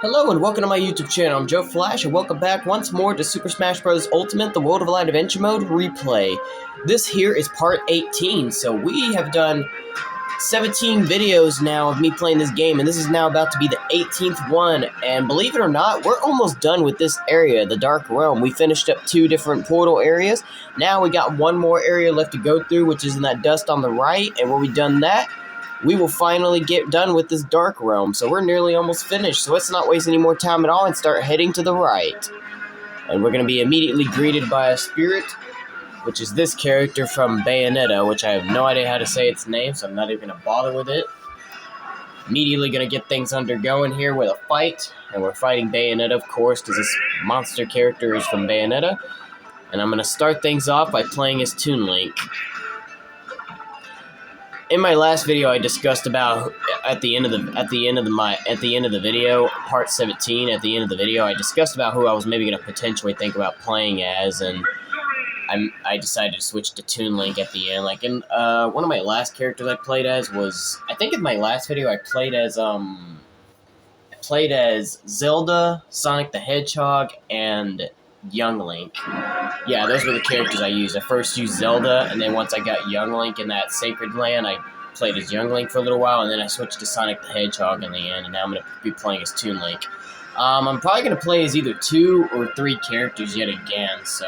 Hello and welcome to my YouTube channel. I'm Joe Flash and welcome back once more to Super Smash Bros. Ultimate The World of Light Adventure Mode Replay. This here is part 18, so we have done 17 videos now of me playing this game, and this is now about to be the 18th one, and believe it or not, we're almost done with this area, the Dark Realm. We finished up 2 different portal areas. Now we got one more area left to go through, which is in that dust on the right, and when we've done that, we will finally get done with this Dark Realm, so we're nearly almost finished, so let's not waste any more time at all and start heading to the right. And we're going to be immediately greeted by a spirit, which is this character from Bayonetta, which I have no idea how to say its name, so I'm not even going to bother with it. Immediately going to get things undergoing here with a fight, and we're fighting Bayonetta, of course, because this monster character is from Bayonetta. And I'm going to start things off by playing as Toon Link. In my last video, I discussed about at the end of the video, part 17. At the end of the video, I discussed about who I was maybe going to potentially think about playing as, and I decided to switch to Toon Link at the end. Like in one of my last characters I played as was, I think in my last video I played as Zelda, Sonic the Hedgehog, and Young Link. Yeah, those were the characters I used. I first used Zelda, and then once I got Young Link in that Sacred Land, I played as Young Link for a little while, and then I switched to Sonic the Hedgehog in the end, and now I'm going to be playing as Toon Link. I'm probably going to play as either 2 or 3 characters yet again, so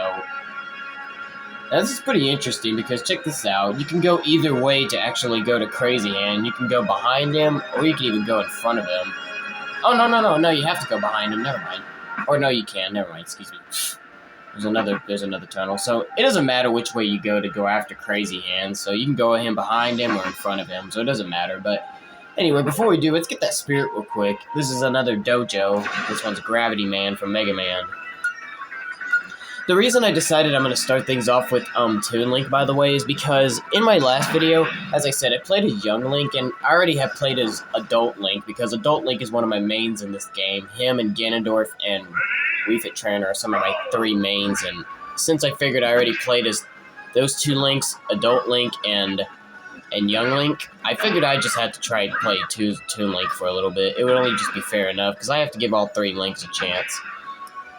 now, this is pretty interesting because check this out. You can go either way to actually go to Crazy Hand. You can go behind him, or you can even go in front of him. Oh, no, you have to go behind him. Never mind. Or no, you can. Never mind, excuse me. There's another tunnel. So it doesn't matter which way you go after Crazy Hand. So you can go him behind him or in front of him. So it doesn't matter. But anyway, before we do, let's get that spirit real quick. This is another dojo. This one's Gravity Man from Mega Man. The reason I decided I'm going to start things off with Toon Link, by the way, is because in my last video, as I said, I played as Young Link, and I already have played as Adult Link, because Adult Link is one of my mains in this game. Him and Ganondorf and Wii Fit Trainer are some of my 3 mains, and since I figured I already played as those 2 Links, Adult Link and Young Link, I figured I just had to try to play Toon Link for a little bit. It would only just be fair enough, because I have to give all 3 Links a chance.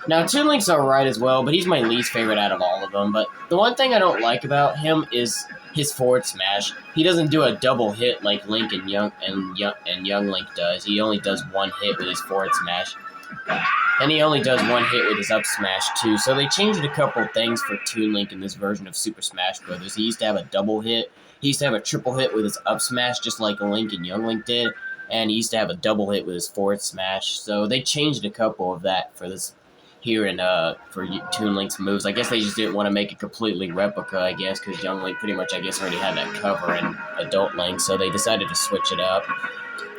Now, Toon Link's alright as well, but he's my least favorite out of all of them. But the one thing I don't like about him is his forward smash. He doesn't do a double hit like Link and Young Link does. He only does 1 hit with his forward smash. And he only does 1 hit with his up smash, too. So they changed a couple things for Toon Link in this version of Super Smash Bros. He used to have a double hit. He used to have a triple hit with his up smash, just like Link and Young Link did. And he used to have a double hit with his forward smash. So they changed a couple of that for this here and for Toon Link's moves. I guess they just didn't want to make it completely replica, I guess, because Young Link pretty much, I guess, already had that cover in Adult Link, so they decided to switch it up.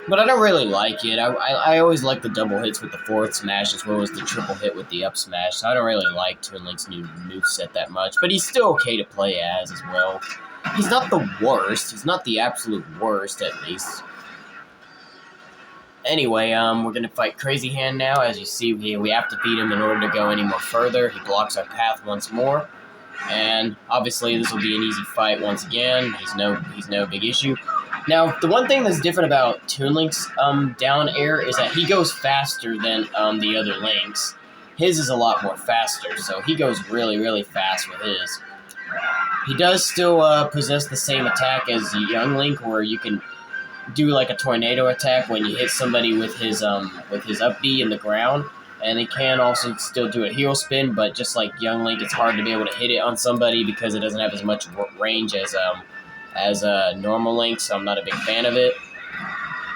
But I don't really like it. I always like the double hits with the forward smash as well as the triple hit with the up smash, so I don't really like Toon Link's new moveset that much, but he's still okay to play as well. He's not the worst. He's not the absolute worst, at least. Anyway, we're going to fight Crazy Hand now. As you see, we have to beat him in order to go any more further. He blocks our path once more. And obviously, this will be an easy fight once again. He's no big issue. Now, the one thing that's different about Toon Link's down air is that he goes faster than the other Links. His is a lot more faster, so he goes really, really fast with his. He does still possess the same attack as Young Link, where you can do like a tornado attack when you hit somebody with his up B in the ground, and he can also still do a hero spin, but just like Young Link, it's hard to be able to hit it on somebody because it doesn't have as much range as normal Link, so I'm not a big fan of it,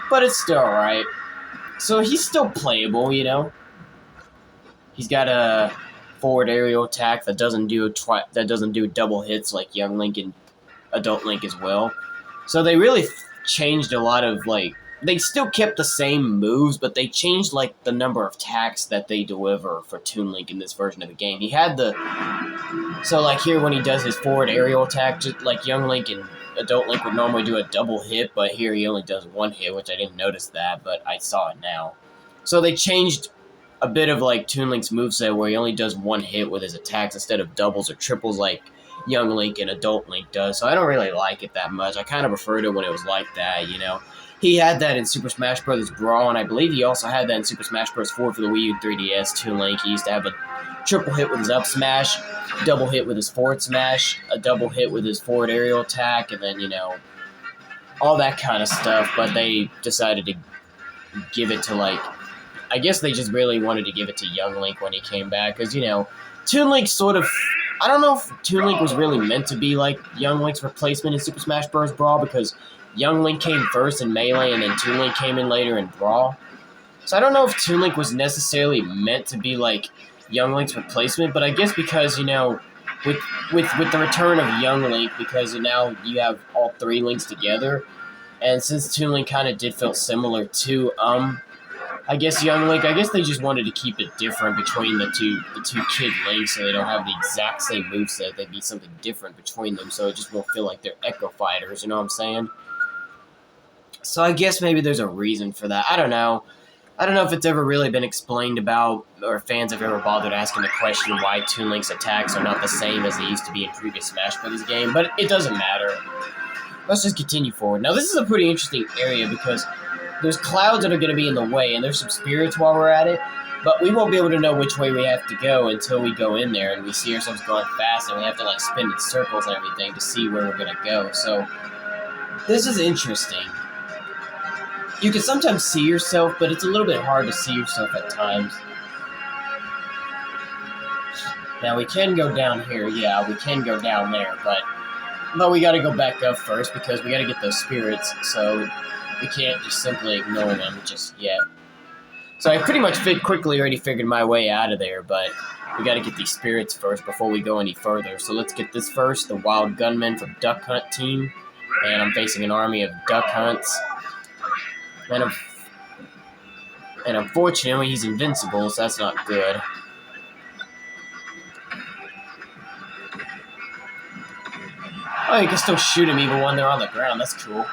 but it's still alright. So he's still playable, you know. He's got a forward aerial attack that doesn't do double hits like Young Link and Adult Link as well. So they really changed a lot of, like, they still kept the same moves, but they changed, like, the number of attacks that they deliver for Toon Link in this version of the game. He had so, like, here when he does his forward aerial attack, just like Young Link and Adult Link would normally do a double hit, but here he only does 1 hit, which I didn't notice that, but I saw it now. So they changed a bit of, like, Toon Link's moveset where he only does 1 hit with his attacks instead of doubles or triples like Young Link and Adult Link does, so I don't really like it that much. I kind of preferred it when it was like that, you know. He had that in Super Smash Bros. Brawl, and I believe he also had that in Super Smash Bros. 4 for the Wii U 3DS. Toon Link, he used to have a triple hit with his up smash, double hit with his forward smash, a double hit with his forward aerial attack, and then, all that kind of stuff. But they decided to give it to, I guess they just really wanted to give it to Young Link when he came back, because, Toon Link sort of... I don't know if Toon Link was really meant to be, Young Link's replacement in Super Smash Bros. Brawl, because Young Link came first in Melee, and then Toon Link came in later in Brawl. So I don't know if Toon Link was necessarily meant to be, Young Link's replacement, but I guess because, with the return of Young Link, because now you have all three Links together, and since Toon Link kind of did feel similar to, I guess Young Link, I guess they just wanted to keep it different between the two kid Links, so they don't have the exact same moveset. They'd be something different between them, so it just won't feel like they're Echo Fighters, you know what I'm saying? So I guess maybe there's a reason for that. I don't know. I don't know if it's ever really been explained about, or fans have ever bothered asking the question why Toon Link's attacks are not the same as they used to be in previous Smash Bros. Game, but it doesn't matter. Let's just continue forward. Now, this is a pretty interesting area because there's clouds that are going to be in the way, and there's some spirits while we're at it, but we won't be able to know which way we have to go until we go in there, and we see ourselves going fast, and we have to, spin in circles and everything to see where we're going to go. So, this is interesting. You can sometimes see yourself, but it's a little bit hard to see yourself at times. Now, we can go down here. Yeah, we can go down there, but we got to go back up first because we got to get those spirits, so we can't just simply ignore them just yet. So I pretty much quickly already figured my way out of there, but we got to get these spirits first before we go any further. So let's get this first, the Wild Gunman from Duck Hunt team, and I'm facing an army of Duck Hunts. And unfortunately, he's invincible, so that's not good. Oh, you can still shoot him even when they're on the ground. That's cool.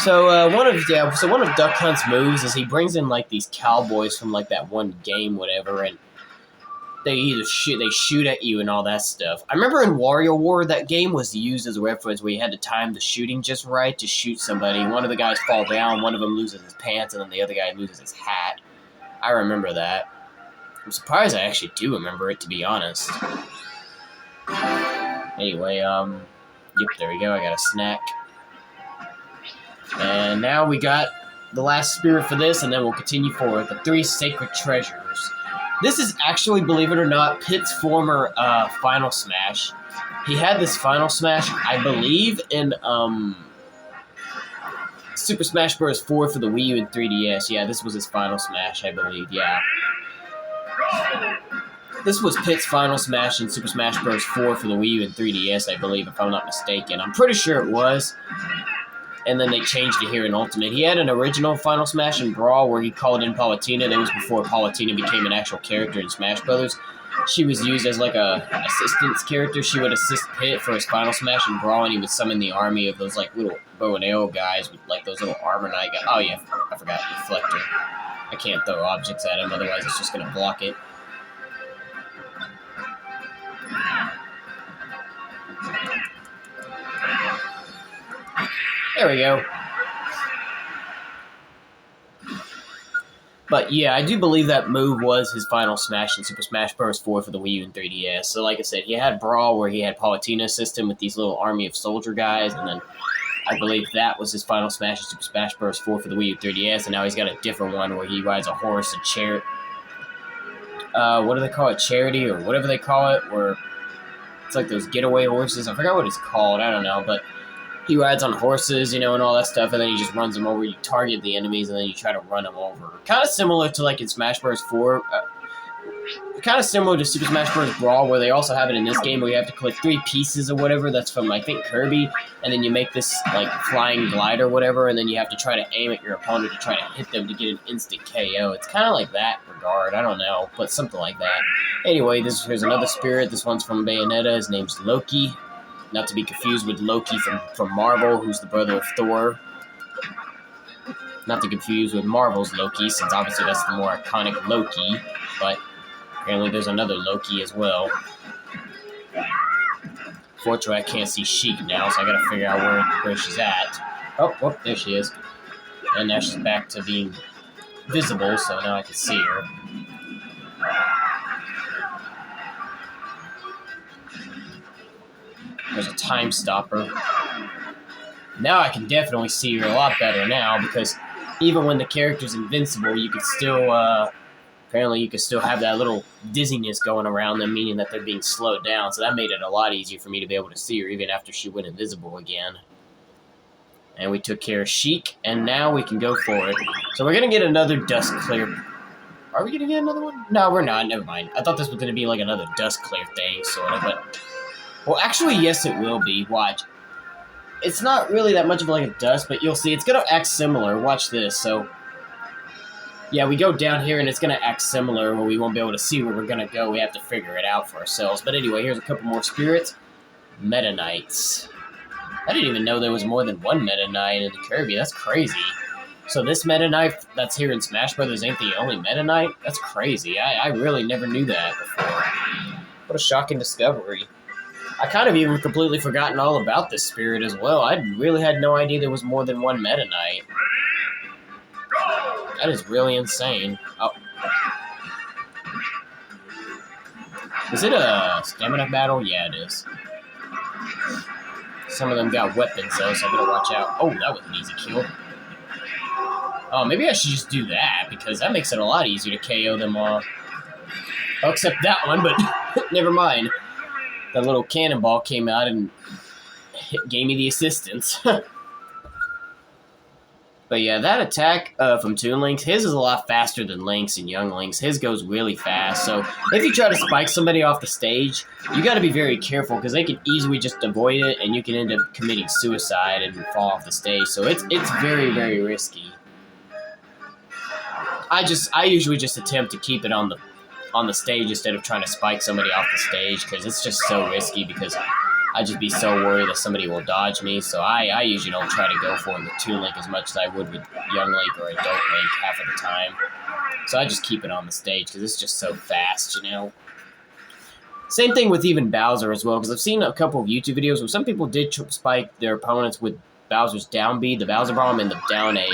So one of Duck Hunt's moves is he brings in these cowboys from that one game, whatever, and they shoot at you and all that stuff. I remember in Wario War that game was used as a reference where you had to time the shooting just right to shoot somebody. One of the guys fall down, one of them loses his pants, and then the other guy loses his hat. I remember that. I'm surprised I actually do remember it, to be honest. Anyway, yep, there we go. I got a snack. And now we got the last spirit for this, and then we'll continue forward. The 3 Sacred Treasures. This is actually, believe it or not, Pit's former Final Smash. He had this Final Smash, I believe, in Super Smash Bros. 4 for the Wii U and 3DS. Yeah, this was his Final Smash, I believe, yeah. This was Pit's Final Smash in Super Smash Bros. 4 for the Wii U and 3DS, I believe, if I'm not mistaken. I'm pretty sure it was. And then they changed it here in Ultimate. He had an original Final Smash in Brawl where he called in Palutena. That was before Palutena became an actual character in Smash Brothers. She was used as a assistance character. She would assist Pit for his Final Smash in Brawl, and he would summon the army of those little bow and arrow guys with those little armor knight guys. Oh yeah, I forgot Reflector. I can't throw objects at him, otherwise it's just gonna block it. There we go. But yeah, I do believe that move was his Final Smash in Super Smash Bros. 4 for the Wii U and 3DS. So like I said, he had Brawl where he had Palutena assist him with these little army of soldier guys, and then I believe that was his Final Smash in Super Smash Bros. 4 for the Wii U 3DS, and now he's got a different one where he rides a horse, a chariot. What do they call it? Charity or whatever they call it, where it's like those getaway horses. I forgot what it's called. I don't know, but he rides on horses, and all that stuff, and then he just runs them over. You target the enemies, and then you try to run them over. Kind of similar to in Smash Bros. 4. Kind of similar to Super Smash Bros. Brawl, where they also have it in this game where you have to collect 3 pieces or whatever. That's from, I think, Kirby, and then you make this, flying glide or whatever, and then you have to try to aim at your opponent to try to hit them to get an instant KO. It's kind of like that regard. I don't know, but something like that. Anyway, here's another spirit. This one's from Bayonetta. His name's Loki. Not to be confused with Loki from Marvel, who's the brother of Thor. Not to confuse with Marvel's Loki, since obviously that's the more iconic Loki, but apparently there's another Loki as well. Fortunately, I can't see Sheik now, so I gotta figure out where she's at. Oh, there she is. And now she's back to being visible, so now I can see her. There's a time stopper. Now I can definitely see her a lot better now, because even when the character's invincible, you can still, apparently you can still have that little dizziness going around them, meaning that they're being slowed down, so that made it a lot easier for me to be able to see her, even after she went invisible again. And we took care of Sheik, and now we can go for it. So we're going to get another dust clear. Are we going to get another one? No, we're not. Never mind. I thought this was going to be like another dust clear thing, sort of, but... Well, actually, yes, it will be. Watch. It's not really that much of like a dust, but you'll see. It's going to act similar. Watch this. So, yeah, we go down here, and it's going to act similar, where we won't be able to see where we're going to go. We have to figure it out for ourselves. But anyway, here's a couple more spirits. Meta Knights. I didn't even know there was more than one Meta Knight in the Kirby. That's crazy. So this Meta Knight that's here in Smash Brothers ain't the only Meta Knight? That's crazy. I really never knew that before. What a shocking discovery. I kind of even completely forgotten all about this spirit as well. I really had no idea there was more than one Meta Knight. That is really insane. Oh. Is it a stamina battle? Yeah, it is. Some of them got weapons, though, so I better watch out. Oh, that was an easy kill. Oh, maybe I should just do that, because that makes it a lot easier to KO them all. Oh, except that one, but never mind. That little cannonball came out and gave me the assistance. But yeah, that attack from Toon Link's, his is a lot faster than Link's and Young Link's. His goes really fast, so if you try to spike somebody off the stage, you gotta be very careful, because they can easily just avoid it, and you can end up committing suicide and fall off the stage, so it's very, very risky. I usually just attempt to keep it on the stage instead of trying to spike somebody off the stage, because it's just so risky, because I'd just be so worried that somebody will dodge me, so I usually don't try to go for it with Toon Link as much as I would with Young Link or Adult Link half of the time. So I just keep it on the stage, because it's just so fast, you know? Same thing with even Bowser as well, because I've seen a couple of YouTube videos where some people did spike their opponents with Bowser's down B, the Bowser Bomb, and the down A,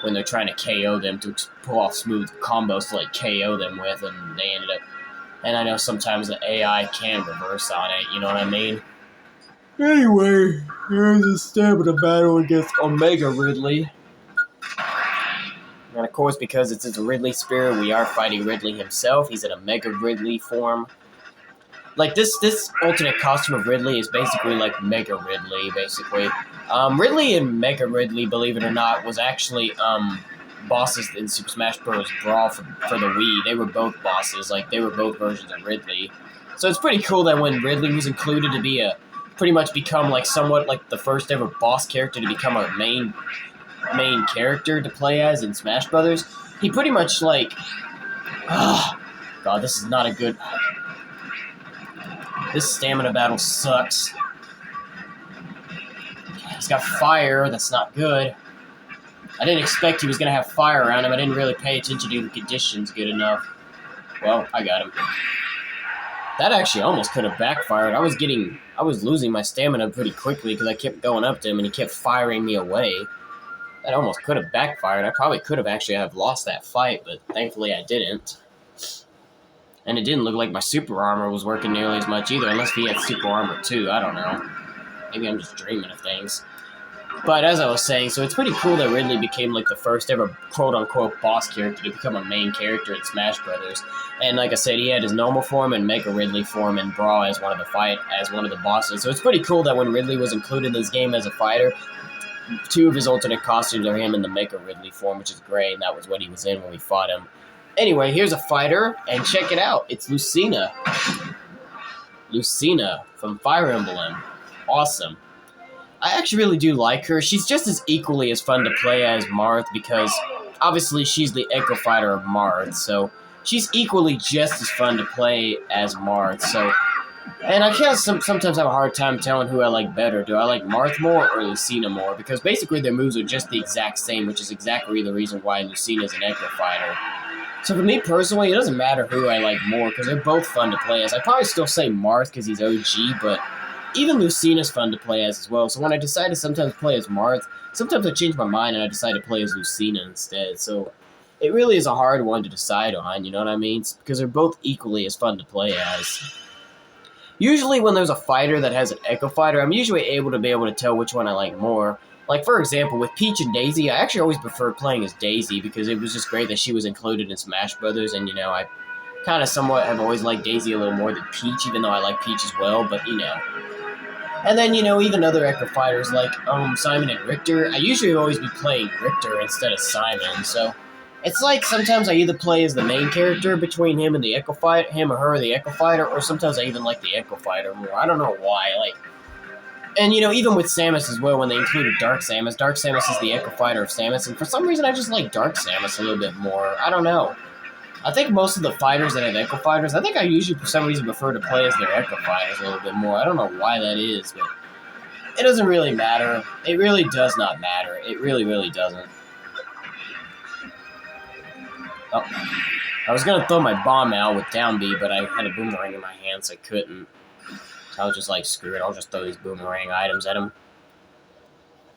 when they're trying to KO them, to pull off smooth combos to like KO them with, and they ended up... And I know sometimes the AI can reverse on it, you know what I mean? Anyway, here's a stamina battle against Omega Ridley. And of course, because it's a Ridley spirit, we are fighting Ridley himself. He's in a Mega Ridley form. Like, this alternate costume of Ridley is basically like Mega Ridley, basically. Ridley and Mega Ridley, believe it or not, was actually bosses in Super Smash Bros. Brawl for the Wii. They were both bosses. Like, they were both versions of Ridley. So it's pretty cool that when Ridley was included to be pretty much become like somewhat like the first ever boss character to become a main character to play as in Smash Brothers, he pretty much like... God, this is not a good... This stamina battle sucks. He's got fire, that's not good. I didn't expect he was going to have fire around him. I didn't really pay attention to the conditions good enough. Well, I got him. That actually almost could have backfired. I was losing my stamina pretty quickly because I kept going up to him and he kept firing me away. That almost could have backfired. I probably could have actually lost that fight, but thankfully I didn't. And it didn't look like my super armor was working nearly as much either, unless he had super armor too. I don't know. Maybe I'm just dreaming of things. But as I was saying, so it's pretty cool that Ridley became like the first ever quote-unquote boss character to become a main character in Smash Brothers. And like I said, he had his normal form and Mega Ridley form and Brawl as one of the bosses. So it's pretty cool that when Ridley was included in this game as a fighter, two of his alternate costumes are him in the Mega Ridley form, which is great, and that was what he was in when we fought him. Anyway, here's a fighter, and check it out. It's Lucina. Lucina from Fire Emblem. Awesome. I actually really do like her. She's just as equally as fun to play as Marth, because obviously she's the Echo Fighter of Marth, so she's equally just as fun to play as Marth. So And I can't sometimes have a hard time telling who I like better. Do I like Marth more or Lucina more? Because basically their moves are just the exact same, which is exactly the reason why Lucina is an Echo Fighter. So for me personally, it doesn't matter who I like more, because they're both fun to play as. I'd probably still say Marth because he's OG, but even Lucina's fun to play as well. So when I decide to sometimes play as Marth, sometimes I change my mind and I decide to play as Lucina instead. So it really is a hard one to decide on, you know what I mean? Because they're both equally as fun to play as. Usually when there's a fighter that has an Echo Fighter, I'm usually able to tell which one I like more. Like, for example, with Peach and Daisy, I actually always preferred playing as Daisy because it was just great that she was included in Smash Brothers, and, you know, I kind of somewhat have always liked Daisy a little more than Peach, even though I like Peach as well, but, you know. And then, you know, even other Echo Fighters like Simon and Richter, I usually always be playing Richter instead of Simon, so it's like sometimes I either play as the main character between him and the Echo Fighter, him or her, the Echo Fighter, or sometimes I even like the Echo Fighter more. I don't know why, like. And, you know, even with Samus as well, when they included Dark Samus is the Echo Fighter of Samus, and for some reason I just like Dark Samus a little bit more. I don't know. I think most of the fighters that have Echo Fighters, I think I usually for some reason prefer to play as their Echo Fighters a little bit more. I don't know why that is, but it doesn't really matter. It really does not matter. It really, really doesn't. Oh, I was going to throw my bomb out with down B, but I had a boomerang in my hand, so I couldn't. So I was just like, screw it, I'll just throw these boomerang items at him.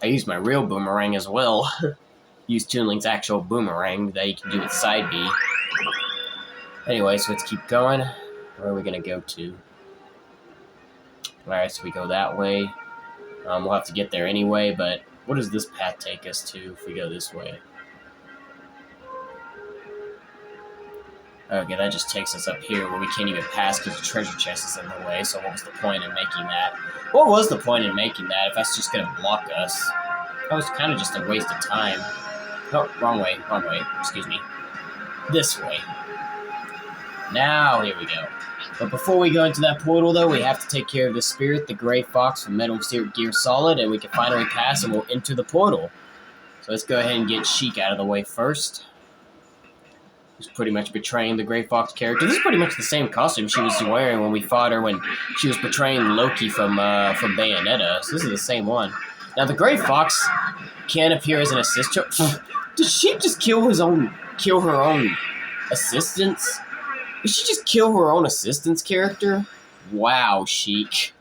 I used my real boomerang as well. Use Toon Link's actual boomerang that you can do with side B. Anyway, so let's keep going. Where are we going to go to? Alright, so we go that way. We'll have to get there anyway, but what does this path take us to if we go this way? Okay, that just takes us up here where we can't even pass because the treasure chest is in the way, so what was the point in making that? What was the point in making that if that's just going to block us? That was kind of just a waste of time. Oh, wrong way, excuse me. This way. Now, here we go. But before we go into that portal, though, we have to take care of the spirit, the Gray Fox from Metal Gear Solid, and we can finally pass and we'll enter the portal. So let's go ahead and get Sheik out of the way first. Who's pretty much betraying the Gray Fox character. This is pretty much the same costume she was wearing when we fought her when she was portraying Loki from Bayonetta. So this is the same one. Now the Gray Fox can appear as an assist. Did Sheik just kill her own assistants? Did she just kill her own assistant's character? Wow, Sheik.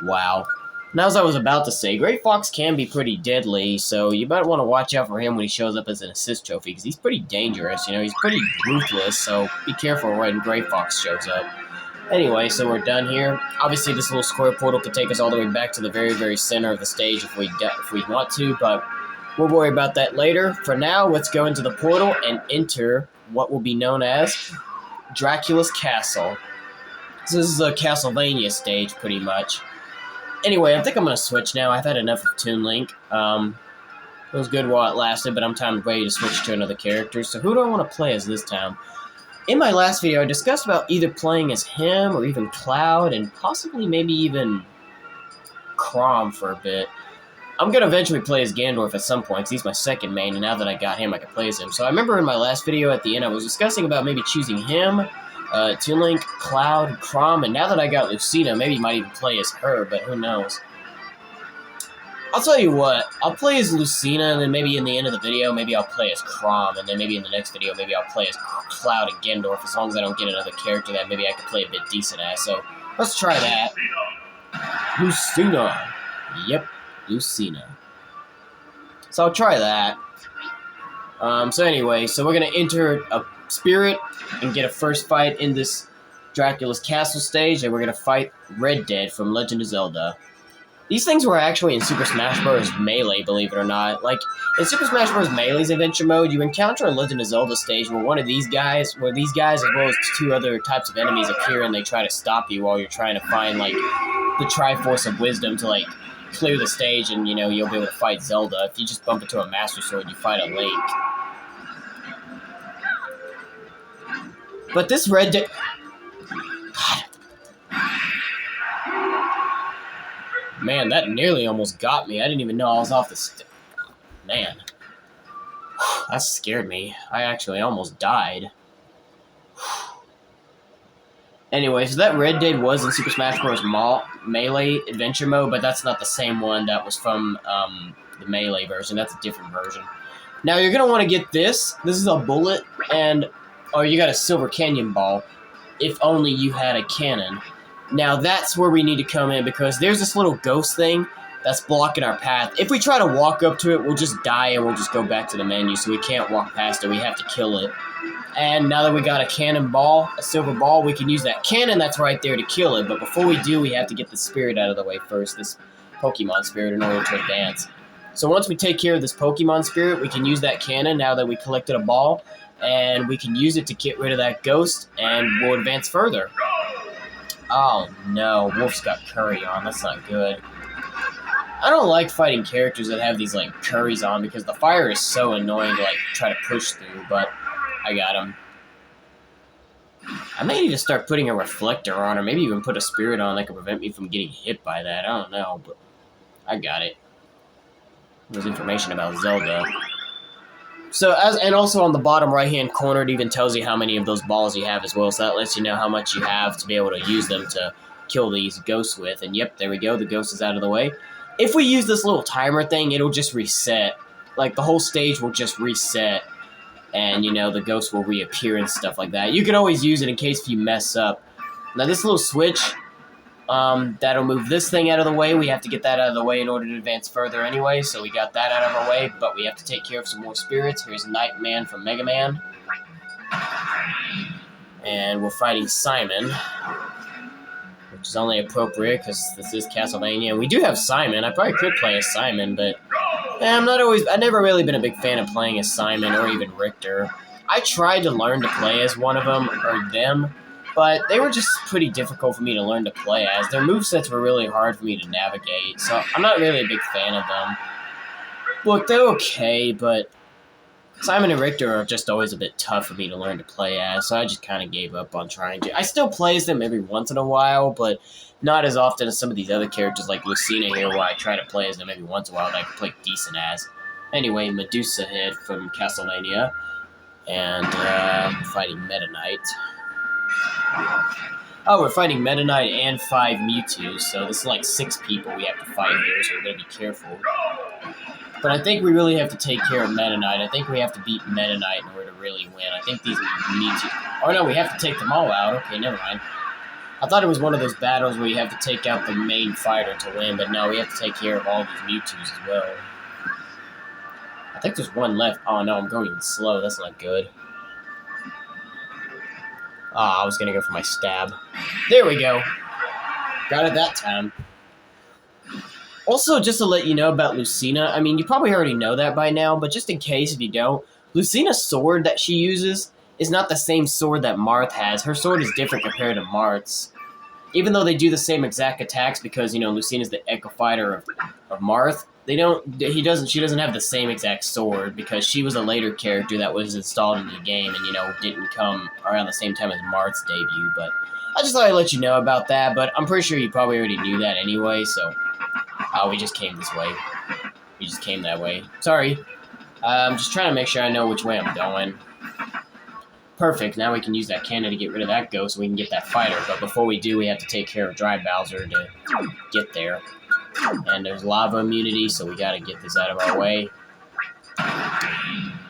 Wow. Now, as I was about to say, Gray Fox can be pretty deadly, so you might want to watch out for him when he shows up as an assist trophy, because he's pretty dangerous, you know, he's pretty ruthless, so be careful when Gray Fox shows up. Anyway, so we're done here. Obviously, this little square portal could take us all the way back to the very, very center of the stage if we want to, but we'll worry about that later. For now, let's go into the portal and enter what will be known as Dracula's Castle. So this is a Castlevania stage, pretty much. Anyway, I think I'm going to switch now. I've had enough of Toon Link. It was good while it lasted, but I'm ready to switch to another character. So who do I want to play as this time? In my last video, I discussed about either playing as him or even Cloud and possibly maybe even Chrom for a bit. I'm going to eventually play as Gandorf at some point because he's my second main, and now that I got him, I can play as him. So I remember in my last video at the end, I was discussing about maybe choosing him, Toon Link, Cloud, Chrom, and now that I got Lucina, maybe I might even play as her, but who knows. I'll tell you what, I'll play as Lucina, and then maybe in the end of the video, maybe I'll play as Chrom, and then maybe in the next video, maybe I'll play as Cloud and Gandorf, as long as I don't get another character that maybe I can play a bit decent as. So let's try that. Lucina. Yep, Lucina. So I'll try that. So anyway, so we're going to enter a spirit and get a first fight in this Dracula's Castle stage, and we're going to fight Red Dead from Legend of Zelda. These things were actually in Super Smash Bros. Melee, believe it or not. Like, in Super Smash Bros. Melee's Adventure Mode, you encounter a Legend of Zelda stage where these guys as well as two other types of enemies appear and they try to stop you while you're trying to find, like, the Triforce of Wisdom to, like, clear the stage and, you know, you'll be able to fight Zelda. If you just bump into a Master Sword, you fight a Link. But this Red Dead... God. Man, that nearly almost got me. I didn't even know I was off the Man. That scared me. I actually almost died. Anyway, so that Red Dead was in Super Smash Bros. Melee Adventure Mode, but that's not the same one that was from the Melee version. That's a different version. Now, you're going to want to get this. This is a bullet, or you got a Silver Canyon ball. If only you had a cannon. Now, that's where we need to come in, because there's this little ghost thing that's blocking our path. If we try to walk up to it, we'll just die and we'll just go back to the menu, so we can't walk past it. We have to kill it. And now that we got a cannon ball, a silver ball, we can use that cannon that's right there to kill it. But before we do, we have to get the spirit out of the way first, this Pokemon spirit, in order to advance. So once we take care of this Pokemon spirit, we can use that cannon now that we collected a ball, and we can use it to get rid of that ghost, and we'll advance further. Oh no, Wolf's got curry on. That's not good. I don't like fighting characters that have these like curries on, because the fire is so annoying to like try to push through, but I got him. I may need to start putting a reflector on, or maybe even put a spirit on that can prevent me from getting hit by that. I don't know, but I got it. There's information about Zelda. So, and also on the bottom right-hand corner, it even tells you how many of those balls you have as well, so that lets you know how much you have to be able to use them to kill these ghosts with. And yep, there we go, the ghost is out of the way. If we use this little timer thing, it'll just reset. Like, the whole stage will just reset, and, you know, the ghost will reappear and stuff like that. You can always use it in case if you mess up. Now, this little switch, that'll move this thing out of the way. We have to get that out of the way in order to advance further anyway, so we got that out of our way, but we have to take care of some more spirits. Here's Nightman from Mega Man. And we're fighting Simon, which is only appropriate because this is Castlevania. We do have Simon. I probably could play as Simon, but I've never really been a big fan of playing as Simon or even Richter. I tried to learn to play as one of them, or them, but they were just pretty difficult for me to learn to play as. Their movesets were really hard for me to navigate, so I'm not really a big fan of them. Look, they're okay, but Simon and Richter are just always a bit tough for me to learn to play as, so I just kind of gave up on trying to. I still play as them every once in a while, but not as often as some of these other characters like Lucina here, where I try to play as them every once in a while that I can play decent as. Anyway, Medusa Head from Castlevania, and fighting Meta Knight. Oh, we're fighting Meta Knight and 5 Mewtwo, so this is like 6 people we have to fight here, so we're going to be careful. But I think we really have to take care of Meta Knight. I think we have to beat Meta Knight in order to really win. I think these Mewtwo... Oh no, we have to take them all out. Okay, never mind. I thought it was one of those battles where you have to take out the main fighter to win, but no, we have to take care of all these Mewtwo's as well. I think there's one left. Oh no, I'm going slow. That's not good. I was going to go for my stab. There we go. Got it that time. Also, just to let you know about Lucina, I mean, you probably already know that by now, but just in case if you don't, Lucina's sword that she uses is not the same sword that Marth has. Her sword is different compared to Marth's. Even though they do the same exact attacks because, you know, Lucina's the Echo Fighter of Marth, she doesn't have the same exact sword because she was a later character that was installed in the game and, you know, didn't come around the same time as Marth's debut, but I just thought I'd let you know about that, but I'm pretty sure you probably already knew that anyway, so... we just came this way. We just came that way. Sorry. I'm just trying to make sure I know which way I'm going. Perfect. Now we can use that cannon to get rid of that ghost so we can get that fighter. But before we do, we have to take care of Dry Bowser to get there. And there's lava immunity, so we gotta get this out of our way.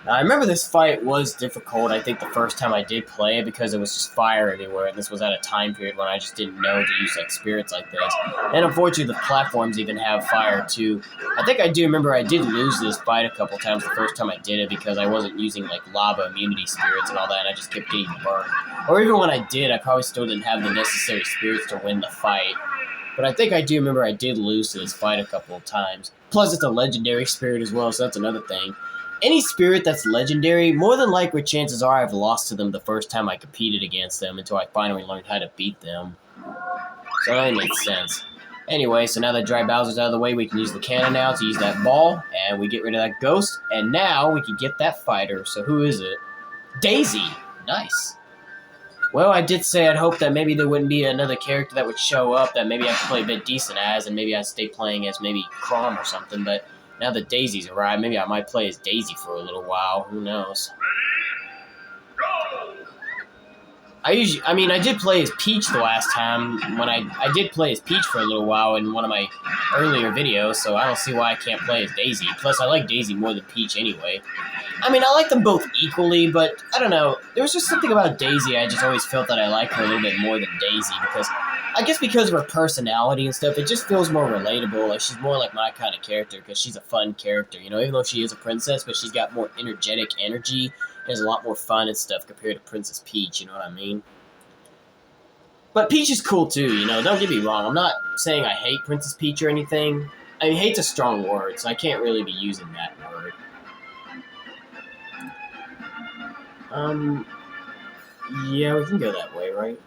Now, I remember this fight was difficult, I think, the first time I did play it because it was just fire everywhere, and this was at a time period when I just didn't know to use like spirits like this. And unfortunately, the platforms even have fire, too. I think I do remember I did lose this fight a couple times the first time I did it because I wasn't using like lava immunity spirits and all that, and I just kept getting burned. Or even when I did, I probably still didn't have the necessary spirits to win the fight. But I think I do remember I did lose to this fight a couple of times. Plus, it's a legendary spirit as well, so that's another thing. Any spirit that's legendary, more than likely chances are I've lost to them the first time I competed against them until I finally learned how to beat them. So that makes sense. Anyway, so now that Dry Bowser's out of the way, we can use the cannon now to use that ball, and we get rid of that ghost, and now we can get that fighter. So who is it? Daisy! Nice. Well, I did say I'd hope that maybe there wouldn't be another character that would show up that maybe I could play a bit decent as, and maybe I'd stay playing as maybe Crom or something, but... Now that Daisy's arrived, maybe I might play as Daisy for a little while. Who knows? I mean, I did play as Peach the last time when I did play as Peach for a little while in one of my earlier videos, so I don't see why I can't play as Daisy. Plus, I like Daisy more than Peach anyway. I mean, I like them both equally, but I don't know. There was just something about Daisy I just always felt that I liked her a little bit more than Daisy because I guess because of her personality and stuff, it just feels more relatable. Like she's more like my kind of character because she's a fun character, you know. Even though she is a princess, but she's got more energetic energy. Has a lot more fun and stuff compared to Princess Peach. You know what I mean? But Peach is cool too. You know, don't get me wrong. I'm not saying I hate Princess Peach or anything. I mean, hate's a strong word, so I can't really be using that word. Yeah, we can go that way, right?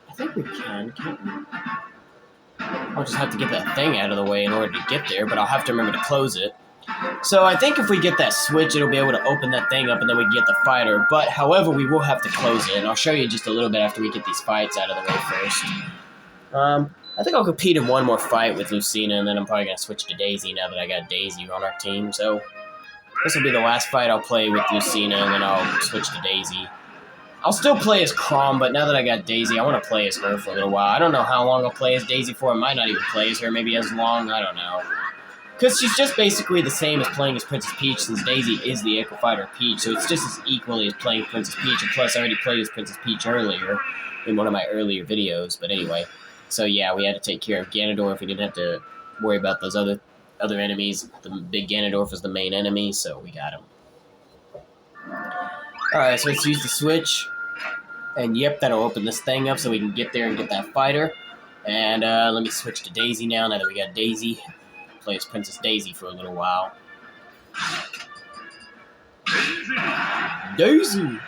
I think we can, can't we? I'll just have to get that thing out of the way in order to get there, but I'll have to remember to close it. So I think if we get that switch, it'll be able to open that thing up, and then we can get the fighter. But, however, we will have to close it, and I'll show you just a little bit after we get these fights out of the way first. I think I'll compete in one more fight with Lucina, and then I'm probably going to switch to Daisy now that I got Daisy on our team. So this will be the last fight I'll play with Lucina, and then I'll switch to Daisy. I'll still play as Chrom, but now that I got Daisy, I want to play as her for a little while. I don't know how long I'll play as Daisy for. I might not even play as her, maybe as long, I don't know. Because she's just basically the same as playing as Princess Peach, since Daisy is the Echo Fighter Peach, so it's just as equally as playing Princess Peach, and plus I already played as Princess Peach earlier in one of my earlier videos, but anyway. So yeah, we had to take care of Ganondorf. We didn't have to worry about those other enemies. The big Ganondorf was the main enemy, so we got him. Alright, so let's use the switch. And yep, that'll open this thing up so we can get there and get that fighter. And let me switch to Daisy now that we got Daisy. Play as Princess Daisy for a little while. Daisy!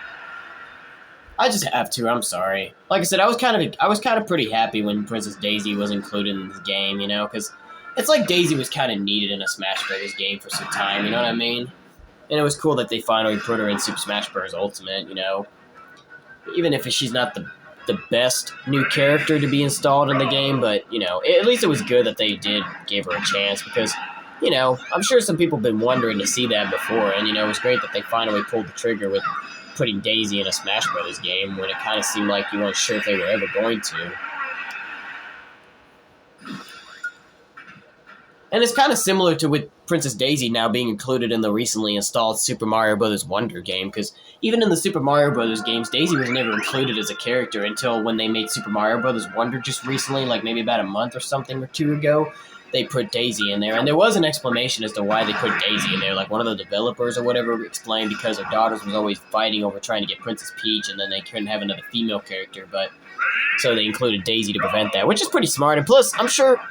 I just have to, I'm sorry. Like I said, I was kind of pretty happy when Princess Daisy was included in this game, you know, because it's like Daisy was kind of needed in a Smash Bros. Game for some time, you know what I mean? And it was cool that they finally put her in Super Smash Bros. Ultimate, you know. Even if she's not the best new character to be installed in the game, but, you know, at least it was good that they did give her a chance because, you know, I'm sure some people have been wondering to see that before, and, you know, it was great that they finally pulled the trigger with putting Daisy in a Smash Bros. Game when it kind of seemed like you weren't sure if they were ever going to. And it's kind of similar to with Princess Daisy now being included in the recently installed Super Mario Bros. Wonder game, because even in the Super Mario Bros. Games, Daisy was never included as a character until when they made Super Mario Bros. Wonder just recently, like maybe about a month or something or two ago, they put Daisy in there. And there was an explanation as to why they put Daisy in there. Like one of the developers or whatever explained because their daughters was always fighting over trying to get Princess Peach, and then they couldn't have another female character, but so they included Daisy to prevent that, which is pretty smart. And plus, I'm sure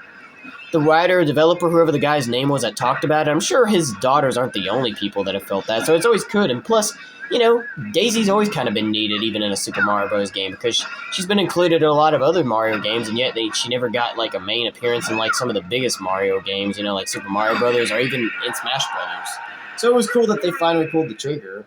the writer, developer, whoever the guy's name was that talked about it, I'm sure his daughters aren't the only people that have felt that, so it's always good. And plus, you know, Daisy's always kind of been needed, even in a Super Mario Bros. Game, because she's been included in a lot of other Mario games, and yet she never got, like, a main appearance in, like, some of the biggest Mario games, you know, like Super Mario Brothers, or even in Smash Brothers. So it was cool that they finally pulled the trigger.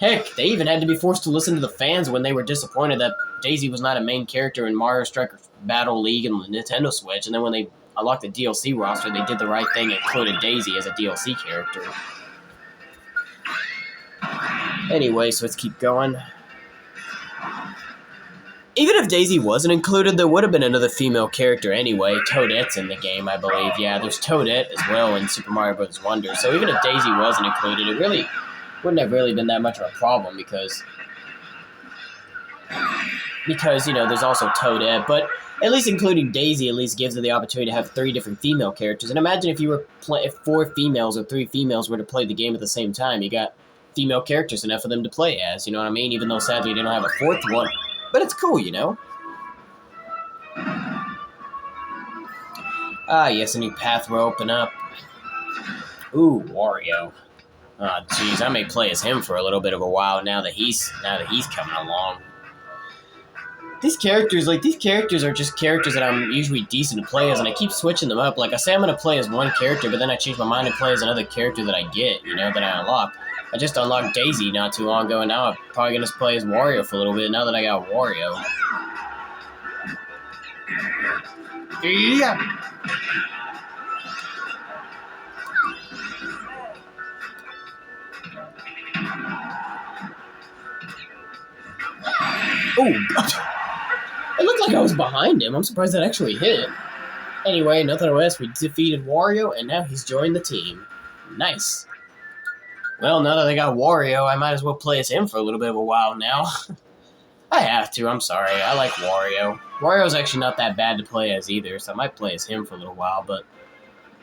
Heck, they even had to be forced to listen to the fans when they were disappointed that Daisy was not a main character in Mario Striker Battle League and the Nintendo Switch, and then when they unlocked the DLC roster, they did the right thing and included Daisy as a DLC character. Anyway, so let's keep going. Even if Daisy wasn't included, there would have been another female character anyway. Toadette's in the game, I believe. Yeah, there's Toadette as well in Super Mario Bros. Wonder. So even if Daisy wasn't included, it really wouldn't have really been that much of a problem because you know, there's also Toadette, but at least including Daisy at least gives her the opportunity to have 3 different female characters. And imagine if you were if 4 females or 3 females were to play the game at the same time, you got female characters enough for them to play as, you know what I mean? Even though sadly they don't have a 4th one. But it's cool, you know? Ah, yes, a new path will open up. Ooh, Wario. Ah, jeez, I may play as him for a little bit of a while now that he's coming along. These characters are just characters that I'm usually decent to play as, and I keep switching them up. Like, I say I'm going to play as one character, but then I change my mind and play as another character that I get, you know, that I unlock. I just unlocked Daisy not too long ago, and now I'm probably going to play as Wario for a little bit, now that I got Wario. Yeah. Ooh, it looked like I was behind him. I'm surprised that actually hit. Anyway, nothing less, we defeated Wario, and now he's joined the team. Nice. Well, now that I got Wario, I might as well play as him for a little bit of a while now. I have to, I'm sorry. I like Wario. Wario's actually not that bad to play as either, so I might play as him for a little while, but...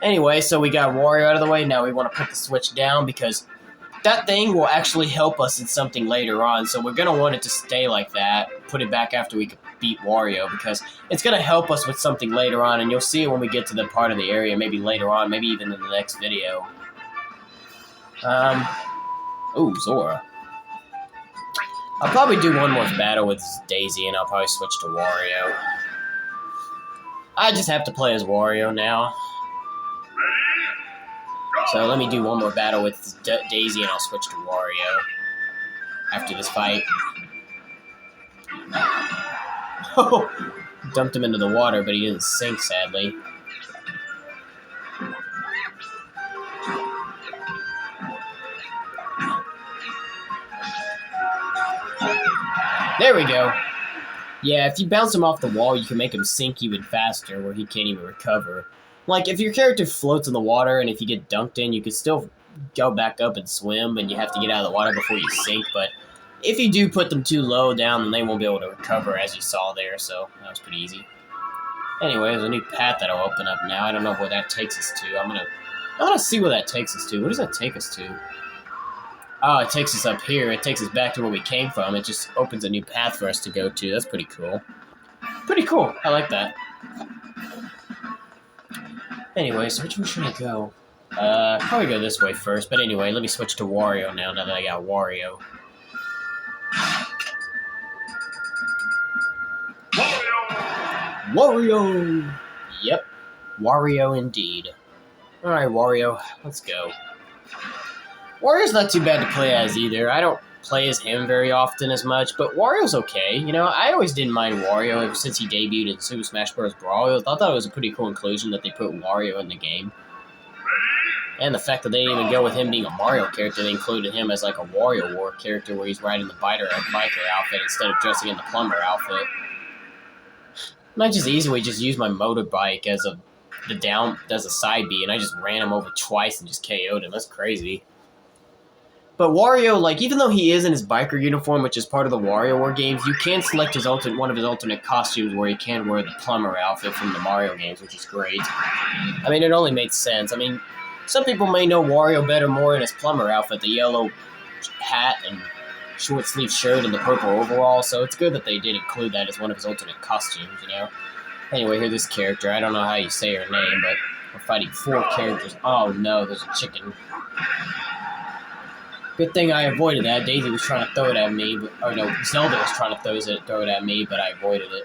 Anyway, so we got Wario out of the way, now we want to put the Switch down, because that thing will actually help us in something later on, so we're going to want it to stay like that, put it back after we beat Wario, because it's going to help us with something later on, and you'll see it when we get to the part of the area, maybe later on, maybe even in the next video. Ooh, Zora. I'll probably do one more battle with Daisy, and I'll probably switch to Wario. I just have to play as Wario now. So let me do one more battle with Daisy, and I'll switch to Wario after this fight. Oh, dumped him into the water, but he didn't sink, sadly. There we go. Yeah, if you bounce him off the wall, you can make him sink even faster, where he can't even recover. Like, if your character floats in the water, and if you get dunked in, you can still go back up and swim, and you have to get out of the water before you sink, but if you do put them too low down, then they won't be able to recover, as you saw there, so that was pretty easy. Anyway, there's a new path that'll open up now. I don't know where that takes us to. I want to see where that takes us to. What does that take us to? Oh, it takes us up here. It takes us back to where we came from. It just opens a new path for us to go to. That's pretty cool. Pretty cool. I like that. Anyway, so which way should I go? Probably go this way first. But anyway, let me switch to Wario now that I got Wario. Wario! Yep. Wario indeed. Alright, Wario. Let's go. Wario's not too bad to play as either. I don't play as him very often as much, but Wario's okay. You know, I always didn't mind Wario ever since he debuted in Super Smash Bros. Brawl. I thought that was a pretty cool inclusion that they put Wario in the game. And the fact that they didn't even go with him being a Mario character, they included him as like a Wario War character where he's riding the biker outfit instead of dressing in the plumber outfit. I just easily just use my motorbike as a side B, and I just ran him over twice and just KO'd him. That's crazy. But Wario, like, even though he is in his biker uniform, which is part of the Wario War games, you can select one of his alternate costumes where he can wear the plumber outfit from the Mario games, which is great. I mean, it only makes sense. I mean, some people may know Wario better more in his plumber outfit, the yellow hat and short sleeve shirt and the purple overall, so it's good that they did include that as one of his alternate costumes, you know? Anyway, here's this character. I don't know how you say her name, but we're fighting 4 characters. Oh no, there's a chicken. Good thing I avoided that. Daisy was trying to throw it at me, Zelda was trying to throw it at me, but I avoided it.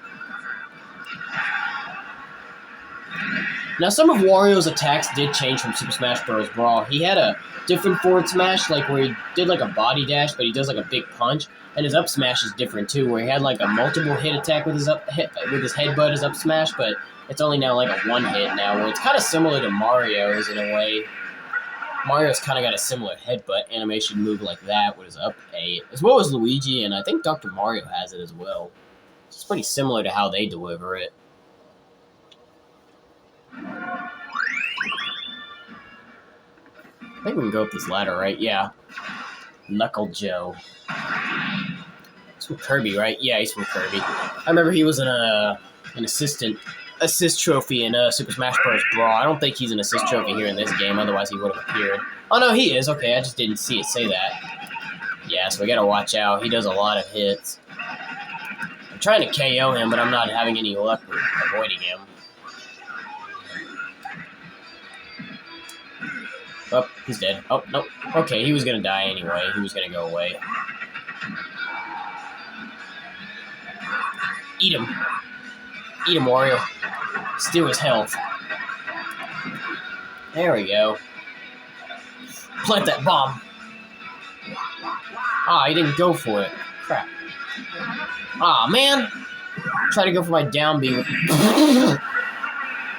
Now, some of Wario's attacks did change from Super Smash Bros. Brawl. He had a different forward smash, like where he did like a body dash, but he does like a big punch, and his up smash is different too, where he had like a multiple hit attack with his headbutt, his up smash, but it's only now like a 1 hit now, where it's kind of similar to Mario's in a way. Mario's kind of got a similar headbutt animation move like that with his up A, as well as Luigi, and I think Dr. Mario has it as well. It's pretty similar to how they deliver it. I think we can go up this ladder, right? Yeah. Knuckle Joe. He's from Kirby, right? Yeah, he's from Kirby. I remember he was in an assist trophy in Super Smash Bros. Brawl. I don't think he's an assist trophy here in this game, otherwise he would have appeared. Oh, no, he is. Okay, I just didn't see it say that. Yeah, so we gotta watch out. He does a lot of hits. I'm trying to KO him, but I'm not having any luck with avoiding him. Oh, he's dead. Oh, nope. Okay, he was gonna die anyway. He was gonna go away. Eat him. Eat him, Wario. Steal his health. There we go. Plant that bomb. Ah, he didn't go for it. Crap. Ah, man. Try to go for my down B.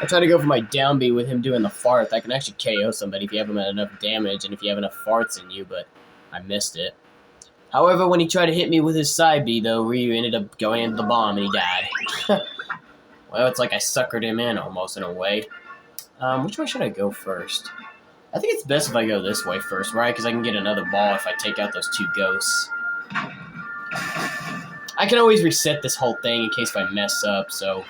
I tried to go for my down B with him doing the fart. That can actually KO somebody if you have him at enough damage and if you have enough farts in you, but I missed it. However, when he tried to hit me with his side B, though, Ryu ended up going into the bomb and he died. Well, it's like I suckered him in almost in a way. Which way should I go first? I think it's best if I go this way first, right? Because I can get another ball if I take out those two ghosts. I can always reset this whole thing in case if I mess up, so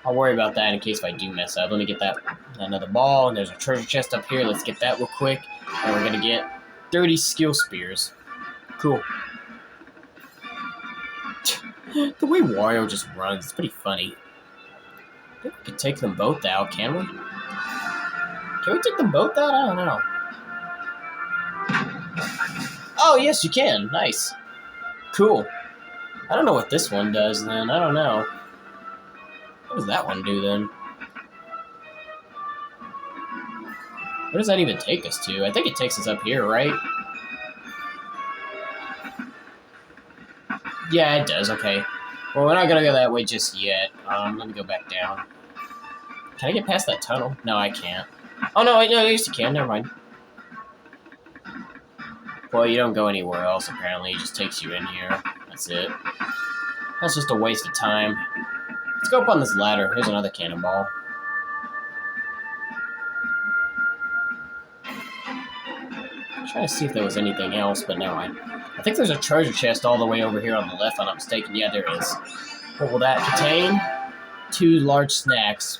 I'll worry about that in case if I do mess up. Let me get that another ball, and there's a treasure chest up here. Let's get that real quick, and we're going to get 30 skill spears. Cool. The way Wario just runs, it's pretty funny. I think we could take them both out, can we? Can we take them both out? I don't know. Oh, yes, you can. Nice. Cool. I don't know what this one does, then. I don't know. What does that one do, then? Where does that even take us to? I think it takes us up here, right? Yeah, it does. Okay. Well, we're not going to go that way just yet. Let me go back down. Can I get past that tunnel? No, I can't. Oh, no, no, yes, you can. Never mind. Well, you don't go anywhere else, apparently. It just takes you in here. That's it. That's just a waste of time. Let's go up on this ladder. Here's another cannonball. I'm trying to see if there was anything else, but never mind. I think there's a treasure chest all the way over here on the left, if I'm not mistaken. Yeah, there is. What will that contain? 2 large snacks.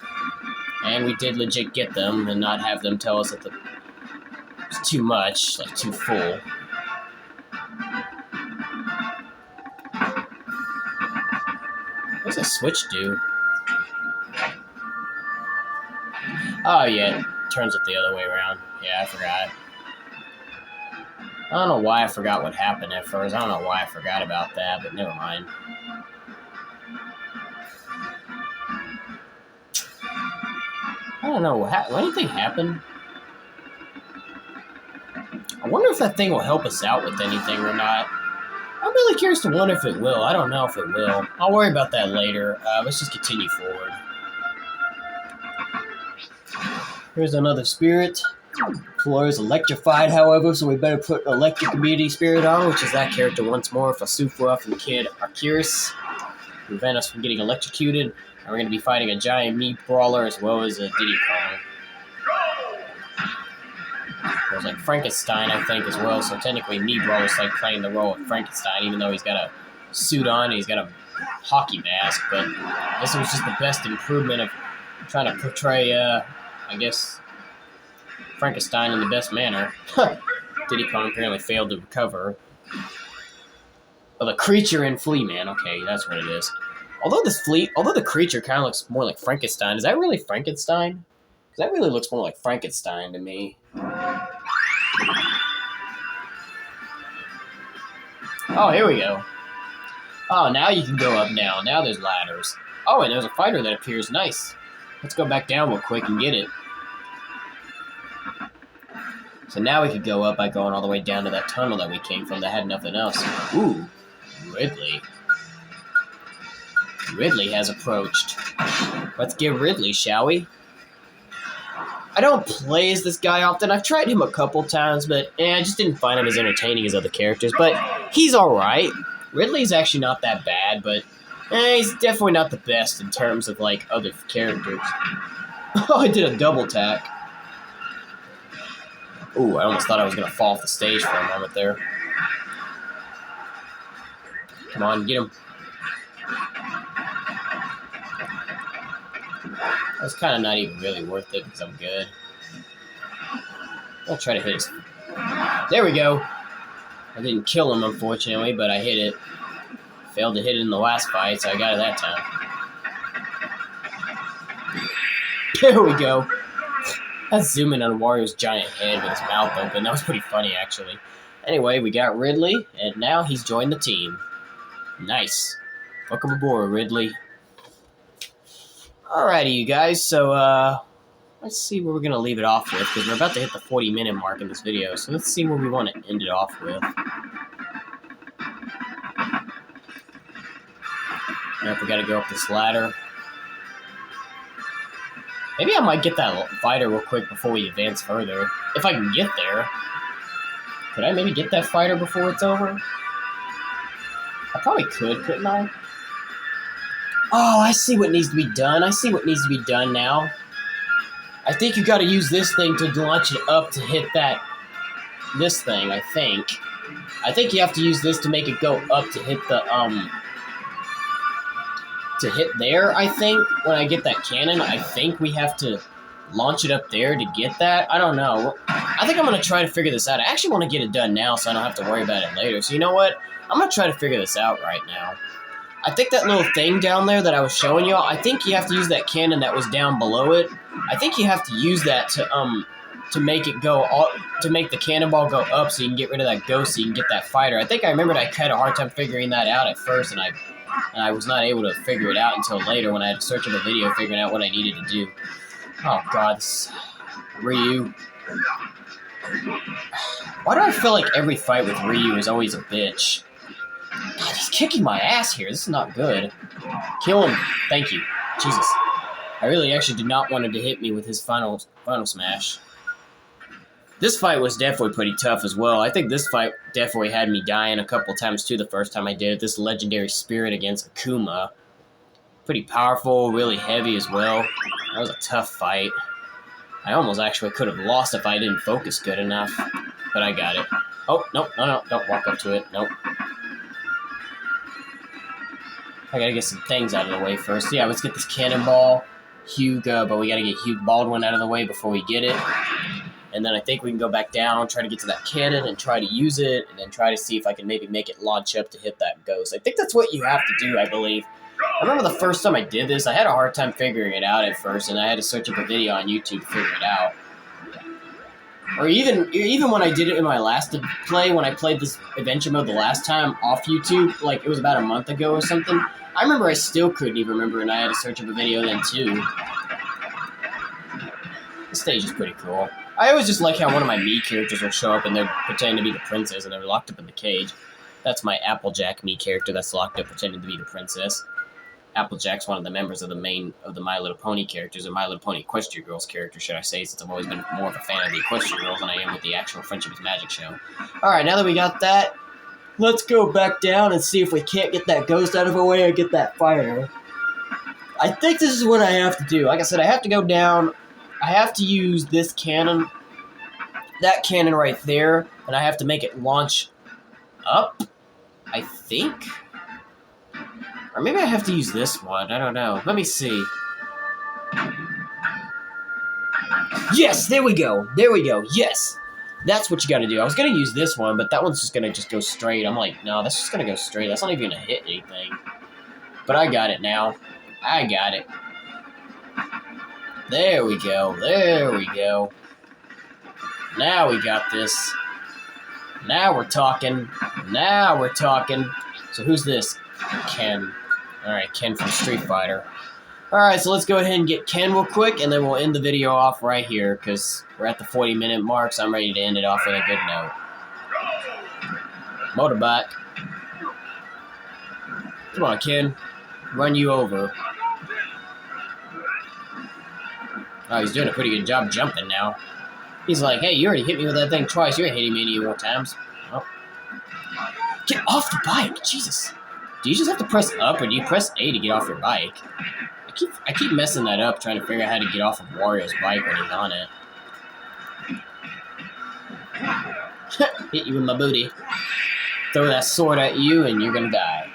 And we did legit get them and not have them tell us that it's too much, like too full. What does a switch do? Oh, yeah, it turns it the other way around. Yeah, I forgot. I don't know why I forgot what happened at first. I don't know why I forgot about that, but never mind. I don't know. Will anything happen? I wonder if that thing will help us out with anything or not. I'm really curious to wonder if it will. I don't know if it will. I'll worry about that later. Let's just continue forward. Here's another spirit. Floor is electrified, however, so we better put Electric Immunity Spirit on, which is that character once more for Sufra and Kid Arcurus. Prevent us from getting electrocuted. And we're going to be fighting a giant meat brawler as well as a Diddy Kong. There's like Frankenstein, I think, as well, so technically Meat Brawler's like playing the role of Frankenstein, even though he's got a suit on and he's got a hockey mask, but I guess it was just the best improvement of trying to portray, I guess, Frankenstein in the best manner. Diddy Kong apparently failed to recover. Oh, the creature in Flea Man. Okay, that's what it is. Although the creature kind of looks more like Frankenstein, is that really Frankenstein? Because that really looks more like Frankenstein to me. Oh, here we go. Oh, now you can go up now. Now there's ladders. Oh, and there's a fighter that appears. Nice. Let's go back down real quick and get it. So now we could go up by going all the way down to that tunnel that we came from that had nothing else. Ooh, Ridley. Ridley has approached. Let's get Ridley, shall we? I don't play as this guy often. I've tried him a couple times, but I just didn't find him as entertaining as other characters. But he's alright. Ridley's actually not that bad, but he's definitely not the best in terms of, like, other characters. Oh, I did a double tack. Ooh, I almost thought I was going to fall off the stage for a moment there. Come on, get him. That's kind of not even really worth it because I'm good. I'll try to hit his... There we go. I didn't kill him, unfortunately, but I hit it. Failed to hit it in the last fight, so I got it that time. There we go. Let's zoom in on Wario's giant head with his mouth open. That was pretty funny, actually. Anyway, we got Ridley, and now he's joined the team. Nice. Welcome aboard, Ridley. Alrighty, you guys, so, let's see where we're going to leave it off with, because we're about to hit the 40-minute mark in this video, so let's see where we want to end it off with. Yep, we got to go up this ladder. Maybe I might get that fighter real quick before we advance further. If I can get there. Could I maybe get that fighter before it's over? I probably could, couldn't I? Oh, I see what needs to be done. I see what needs to be done now. I think you got to use this thing to launch it up to hit this thing, I think. I think you have to use this to make it go up to hit to hit there, I think. When I get that cannon, I think we have to launch it up there to get that. I don't know. I think I'm going to try to figure this out. I actually want to get it done now so I don't have to worry about it later. So you know what? I'm going to try to figure this out right now. I think that little thing down there that I was showing y'all, I think you have to use that cannon that was down below it. I think you have to use that to make it go to make the cannonball go up so you can get rid of that ghost so you can get that fighter. I think I remembered I had a hard time figuring that out at first, and I was not able to figure it out until later when I had to search up a video figuring out what I needed to do. Oh god, this Ryu. Why do I feel like every fight with Ryu is always a bitch? God, he's kicking my ass here. This is not good. Kill him. Thank you. Jesus. I really actually did not want him to hit me with his final smash. This fight was definitely pretty tough as well. I think this fight definitely had me dying a couple times too the first time I did it. This legendary spirit against Akuma. Pretty powerful, really heavy as well. That was a tough fight. I almost actually could have lost if I didn't focus good enough. But I got it. Oh, nope, no, don't walk up to it. Nope. I gotta get some things out of the way first. Yeah, let's get this cannonball. Hugo, but we gotta get Hugh Baldwin out of the way before we get it. And then I think we can go back down, try to get to that cannon and try to use it, and then try to see if I can maybe make it launch up to hit that ghost. I think that's what you have to do, I believe. I remember the first time I did this, I had a hard time figuring it out at first, and I had to search up a video on YouTube to figure it out. Or even when I did it in my last play, when I played this adventure mode the last time off YouTube, like it was about a month ago or something, I remember I still couldn't even remember, and I had to search up a video then too. This stage is pretty cool. I always just like how one of my Mii characters will show up and they're pretending to be the princess and they're locked up in the cage. That's my Applejack Mii character that's locked up pretending to be the princess. Applejack's one of the members of the My Little Pony characters, or My Little Pony Equestria Girls character, should I say, since I've always been more of a fan of the Equestria Girls than I am with the actual Friendship is Magic show. Alright, now that we got that, let's go back down and see if we can't get that ghost out of the way or get that fighter. I think this is what I have to do. Like I said, I have to go down. I have to use this cannon, that cannon right there, and I have to make it launch up, I think? Or maybe I have to use this one. I don't know. Let me see. Yes, there we go. There we go. Yes. That's what you got to do. I was going to use this one, but that one's just going to go straight. I'm like, no, that's just going to go straight. That's not even going to hit anything. But I got it now. I got it. There we go. There we go. Now we got this. Now we're talking. Now we're talking. So who's this? Ken. Alright, Ken from Street Fighter. Alright, so let's go ahead and get Ken real quick, and then we'll end the video off right here, because we're at the 40-minute mark, so I'm ready to end it off with a good note. Motorbike. Come on, Ken. Run you over. Oh, he's doing a pretty good job jumping now. He's like, hey, you already hit me with that thing twice. You ain't hitting me any more times. Oh. Get off the bike! Jesus. Do you just have to press up, or do you press A to get off your bike? I keep messing that up, trying to figure out how to get off of Wario's bike when he's on it. Hit you with my booty. Throw that sword at you, and you're gonna die.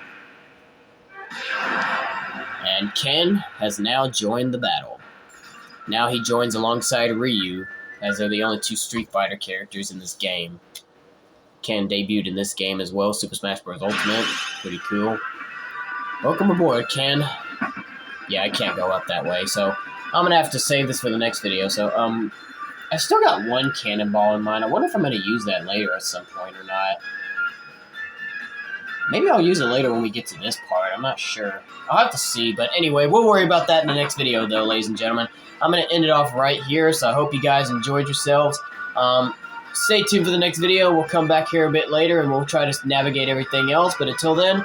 And Ken has now joined the battle. Now he joins alongside Ryu, as they're the only two Street Fighter characters in this game. Ken debuted in this game as well, Super Smash Bros. Ultimate. Pretty cool. Welcome aboard, Ken. Yeah, I can't go up that way, so I'm going to have to save this for the next video. So, I still got one cannonball in mind. I wonder if I'm going to use that later at some point or not. Maybe I'll use it later when we get to this part. I'm not sure. I'll have to see, but anyway, we'll worry about that in the next video, though, ladies and gentlemen. I'm going to end it off right here, so I hope you guys enjoyed yourselves. Stay tuned for the next video. We'll come back here a bit later, and we'll try to navigate everything else. But until then,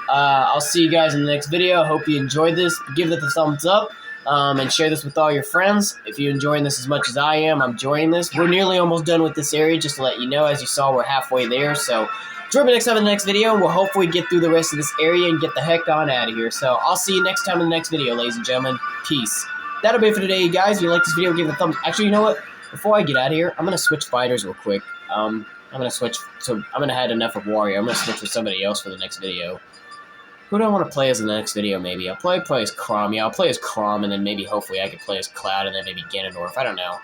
I'll see you guys in the next video. I hope you enjoyed this. Give it a thumbs up, and share this with all your friends. If you're enjoying this as much as I am, I'm enjoying this. We're nearly almost done with this area, just to let you know. As you saw, we're halfway there, so Join me next time in the next video. We'll hopefully get through the rest of this area and get the heck on out of here. So I'll see you next time in the next video, ladies and gentlemen. Peace. That'll be it for today, guys. If you like this video, give it a thumbs. Actually, you know what? Before I get out of here, I'm gonna switch fighters real quick. I'm gonna switch. So I'm gonna have enough of Warrior. I'm gonna switch with somebody else for the next video. Who do I want to play as in the next video? Maybe I'll play as Crom. Yeah, I'll play as Crom, and then maybe hopefully I can play as Cloud, and then maybe Ganondorf. I don't know.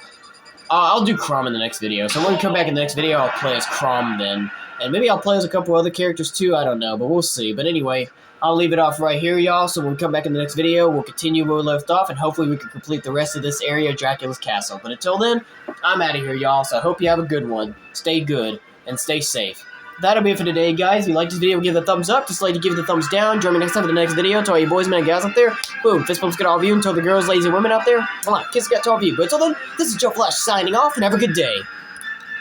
I'll do Crom in the next video. So when we come back in the next video, I'll play as Crom then. And maybe I'll play as a couple other characters too. I don't know, but we'll see. But anyway, I'll leave it off right here, y'all. So when we come back in the next video, we'll continue where we left off, and hopefully we can complete the rest of this area of Dracula's castle. But until then, I'm out of here, y'all. So I hope you have a good one. Stay good, and stay safe. That'll be it for today, guys. If you liked this video, give it a thumbs up. Dislike it, give it a thumbs down. Join me next time for the next video. To all you boys, men, and gals out there, boom, fist bumps get all of you. And to all the girls, ladies, and women out there, kiss got to all of you. But until then, this is Joe Flash signing off, and have a good day.